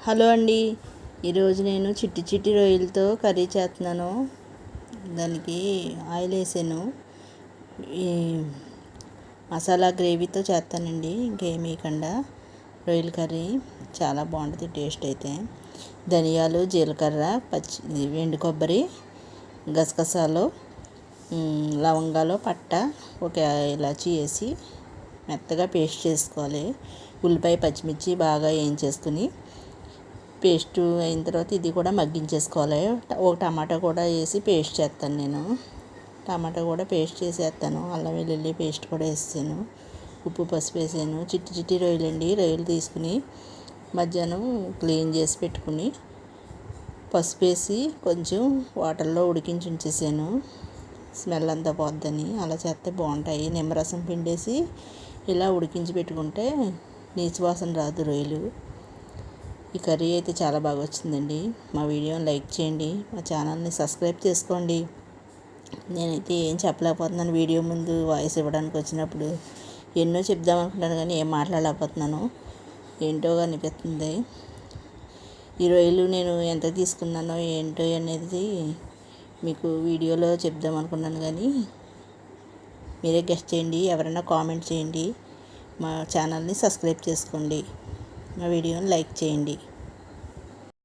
Hello అండి. ఈరోజు నేను చిట్టి చిట్టి రొయ్యలతో కర్రీ చేస్తున్నాను. దానికి ఆయిల్ వేసాను. ఈ మసాలా గ్రేవీతో చేస్తానండి, ఇంకేమీ వేయకుండా. రొయ్యల కర్రీ చాలా బాగుంటుంది టేస్ట్ అయితే. ధనియాలు, జీలకర్ర, ఎండు కొబ్బరి, గసగసాలు, లవంగాలు, పట్ట, ఒక ఇలాచీ వేసి మెత్తగా పేస్ట్ చేసుకోవాలి. ఉల్లిపాయ, పచ్చిమిర్చి బాగా వేయించేసుకుని పేస్ట్ అయిన తర్వాత ఇది కూడా మగ్గించేసుకోవాలి. ఒక టమాటా కూడా వేసి పేస్ట్ చేస్తాను నేను. టమాటా కూడా పేస్ట్ చేసేస్తాను. అల్లం వెల్లుల్లి పేస్ట్ కూడా వేసాను. ఉప్పు, పసుపు వేసాను. చిట్టి చిట్టి రొయ్యలండి. రొయ్యలు తీసుకుని మధ్యాహ్నం క్లీన్ చేసి పెట్టుకుని పసుపు వేసి కొంచెం వాటర్లో ఉడికించి ఉంచేసాను. స్మెల్ అంతా పోద్దని. అలా చేస్తే బాగుంటాయి. నిమ్మరసం పిండేసి ఇలా ఉడికించి పెట్టుకుంటే నీచు వాసన రాదు రొయ్యలు. ఈ కర్రీ అయితే చాలా బాగా వచ్చిందండి. మా వీడియోని లైక్ చేయండి, మా ఛానల్ని సబ్స్క్రైబ్ చేసుకోండి. నేనైతే ఏం చెప్పలేకపోతున్నాను. వీడియో ముందు వాయిస్ ఇవ్వడానికి వచ్చినప్పుడు ఎన్నో చెప్దాం అనుకుంటాను, కానీ ఏం మాట్లాడలేకపోతున్నాను. ఏంటో అనిపిస్తుంది. ఈ రొయ్యలు నేను ఎంత తీసుకున్నానో ఏంటో అనేది మీకు వీడియోలో చెప్దాం అనుకున్నాను, కానీ మీరే గెస్ట్ చేయండి. ఎవరైనా కామెంట్ చేయండి. మా ఛానల్ని సబ్స్క్రైబ్ చేసుకోండి. మా వీడియోని లైక్ చేయండి.